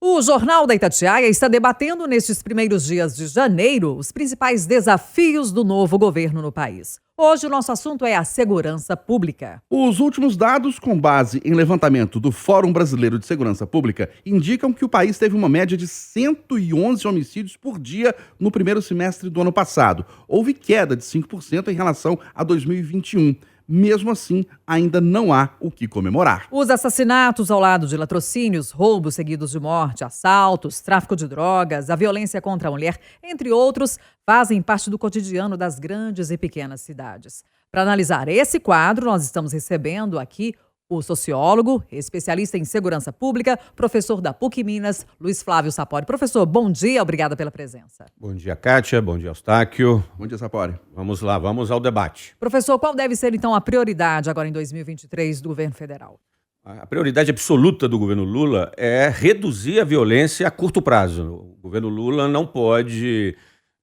O Jornal da Itatiaia está debatendo nestes primeiros dias de janeiro os principais desafios do novo governo no país. Hoje o nosso assunto é a segurança pública. Os últimos dados, com base em levantamento do Fórum Brasileiro de Segurança Pública, indicam que o país teve uma média de 111 homicídios por dia no primeiro semestre do ano passado. Houve queda de 5% em relação a 2021. Mesmo assim, ainda não há o que comemorar. Os assassinatos ao lado de latrocínios, roubos seguidos de morte, assaltos, tráfico de drogas, a violência contra a mulher, entre outros, fazem parte do cotidiano das grandes e pequenas cidades. Para analisar esse quadro, nós estamos recebendo aqui o sociólogo, especialista em segurança pública, professor da PUC Minas, Luiz Flávio Sapori. Professor, bom dia, obrigada pela presença. Bom dia, Kátia, bom dia, Eustáquio. Bom dia, Sapori. Vamos lá, vamos ao debate. Professor, qual deve ser então a prioridade agora em 2023 do governo federal? A prioridade absoluta do governo Lula é reduzir a violência a curto prazo. O governo Lula não pode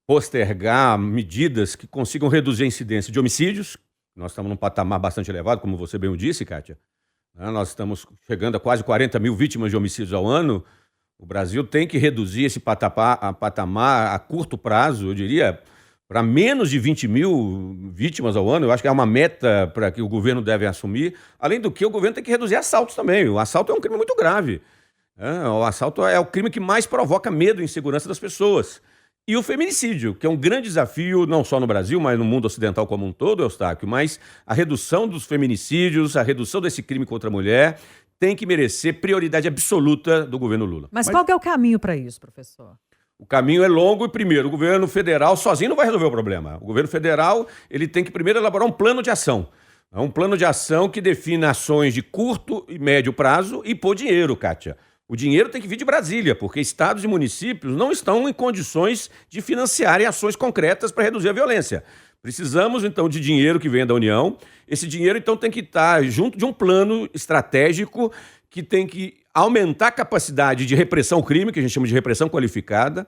postergar medidas que consigam reduzir a incidência de homicídios. Nós estamos num patamar bastante elevado, como você bem o disse, Kátia. Nós estamos chegando a quase 40 mil vítimas de homicídios ao ano. O Brasil tem que reduzir esse patamar a curto prazo, eu diria, para menos de 20 mil vítimas ao ano. Eu acho que é uma meta para que o governo deve assumir. Além do que, o governo tem que reduzir assaltos também. O assalto é um crime muito grave. O assalto é o crime que mais provoca medo e insegurança das pessoas. E o feminicídio, que é um grande desafio, não só no Brasil, mas no mundo ocidental como um todo, Eustáquio, mas a redução dos feminicídios, a redução desse crime contra a mulher, tem que merecer prioridade absoluta do governo Lula. Mas qual que é o caminho para isso, professor? O caminho é longo e, primeiro, o governo federal sozinho não vai resolver o problema. O governo federal ele tem que primeiro elaborar um plano de ação. Um plano de ação que defina ações de curto e médio prazo e pôr dinheiro, Kátia. O dinheiro tem que vir de Brasília, porque estados e municípios não estão em condições de financiarem ações concretas para reduzir a violência. Precisamos, então, de dinheiro que venha da União. Esse dinheiro, então, tem que estar junto de um plano estratégico que tem que aumentar a capacidade de repressão ao crime, que a gente chama de repressão qualificada.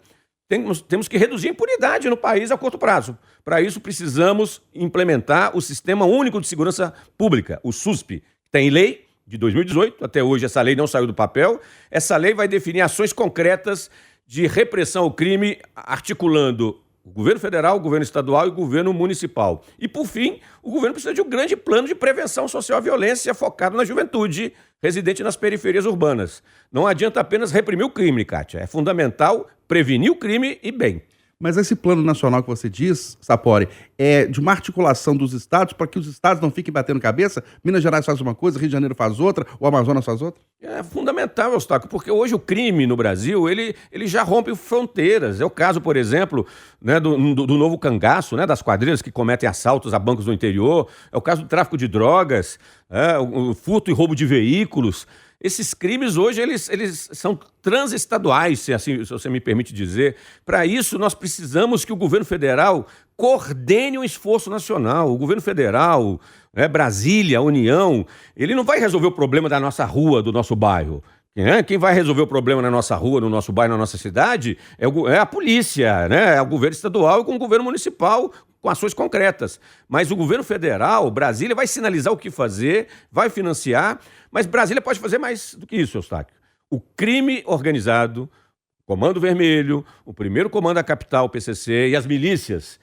Temos que reduzir a impunidade no país a curto prazo. Para isso, precisamos implementar o Sistema Único de Segurança Pública, o SUSP, que tem lei de 2018, até hoje essa lei não saiu do papel. Essa lei vai definir ações concretas de repressão ao crime, articulando o governo federal, o governo estadual e o governo municipal. E, por fim, o governo precisa de um grande plano de prevenção social à violência focado na juventude residente nas periferias urbanas. Não adianta apenas reprimir o crime, Kátia. É fundamental prevenir o crime e bem. Mas esse plano nacional que você diz, Sapori, é de uma articulação dos estados para que os estados não fiquem batendo cabeça? Minas Gerais faz uma coisa, Rio de Janeiro faz outra, o Amazonas faz outra? É fundamental, Eustáquio, porque hoje o crime no Brasil, ele já rompe fronteiras. É o caso, por exemplo, né, do novo cangaço, né, das quadrilhas que cometem assaltos a bancos do interior. É o caso do tráfico de drogas, o furto e roubo de veículos. Esses crimes hoje, eles são transestaduais, se você me permite dizer. Para isso, nós precisamos que o governo federal coordene um esforço nacional. O governo federal, Brasília, a União, ele não vai resolver o problema da nossa rua, do nosso bairro. Quem vai resolver o problema na nossa rua, no nosso bairro, na nossa cidade, é a polícia, né? É o governo estadual e com o governo municipal, com ações concretas. Mas o governo federal, Brasília, vai sinalizar o que fazer, vai financiar, mas Brasília pode fazer mais do que isso, Eustáquio. O crime organizado, o Comando Vermelho, o primeiro comando da capital, o PCC, e as milícias,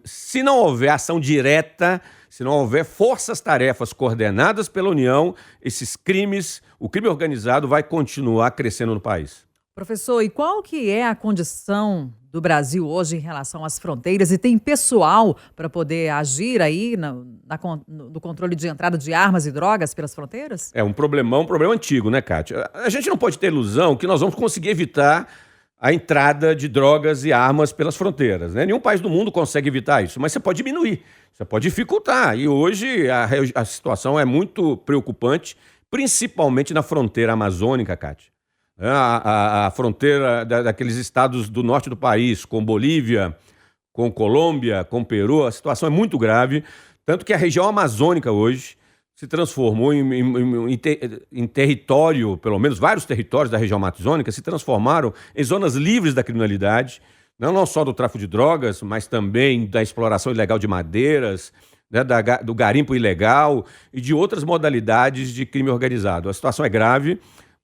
se não houver ação direta, se não houver forças-tarefas coordenadas pela União, esses crimes, o crime organizado vai continuar crescendo no país. Professor, e qual que é a condição do Brasil hoje em relação às fronteiras? E tem pessoal para poder agir aí no controle de entrada de armas e drogas pelas fronteiras? É um problema antigo, né, Kátia? A gente não pode ter ilusão que nós vamos conseguir evitar a entrada de drogas e armas pelas fronteiras, né? Nenhum país do mundo consegue evitar isso, mas você pode diminuir, você pode dificultar. E hoje a situação é muito preocupante, principalmente na fronteira amazônica, Kátia. A fronteira daqueles estados do norte do país, com Bolívia, com Colômbia, com Peru, a situação é muito grave, tanto que a região amazônica hoje se transformou em território, pelo menos vários territórios da região amazônica se transformaram em zonas livres da criminalidade, não só do tráfico de drogas, mas também da exploração ilegal de madeiras, né, do garimpo ilegal e de outras modalidades de crime organizado. A situação é grave.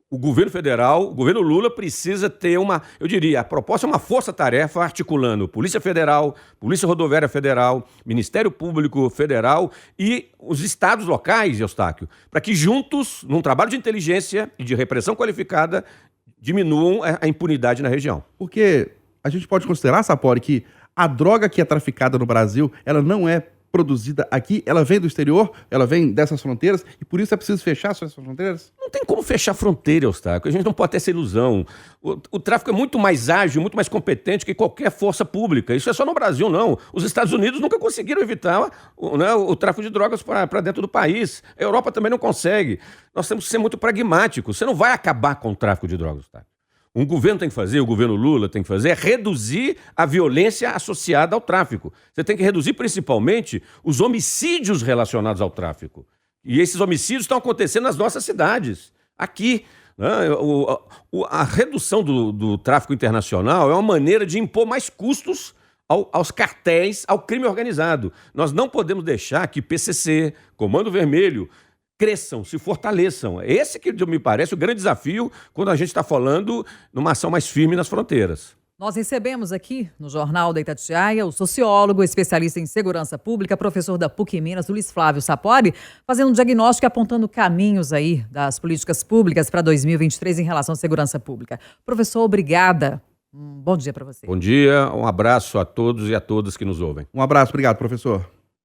o governo federal, o governo Lula precisa ter eu diria, a proposta é uma força-tarefa articulando Polícia Federal, Polícia Rodoviária Federal, Ministério Público Federal e os estados locais, Eustáquio, para que juntos, num trabalho de inteligência e de repressão qualificada, diminuam a impunidade na região. Porque a gente pode considerar, Sapori, que a droga que é traficada no Brasil, ela não é produzida aqui, ela vem do exterior, ela vem dessas fronteiras, e por isso é preciso fechar essas fronteiras? Não tem como fechar fronteira, Eustáquio. A gente não pode ter essa ilusão. O tráfico é muito mais ágil, muito mais competente que qualquer força pública. Isso é só no Brasil, não. Os Estados Unidos nunca conseguiram evitar o tráfico de drogas para dentro do país. A Europa também não consegue. Nós temos que ser muito pragmáticos. Você não vai acabar com o tráfico de drogas, Eustáquio. Um governo tem que fazer, o governo Lula tem que fazer, é reduzir a violência associada ao tráfico. Você tem que reduzir principalmente os homicídios relacionados ao tráfico. E esses homicídios estão acontecendo nas nossas cidades, aqui. Né? A redução do tráfico internacional é uma maneira de impor mais custos aos cartéis, ao crime organizado. Nós não podemos deixar que PCC, Comando Vermelho, cresçam, se fortaleçam. Esse que me parece o grande desafio quando a gente está falando numa ação mais firme nas fronteiras. Nós recebemos aqui no Jornal da Itatiaia o sociólogo, especialista em segurança pública, professor da PUC Minas, Luiz Flávio Sapori, fazendo um diagnóstico e apontando caminhos aí das políticas públicas para 2023 em relação à segurança pública. Professor, obrigada. Bom dia para você. Bom dia, um abraço a todos e a todas que nos ouvem. Um abraço, obrigado, professor.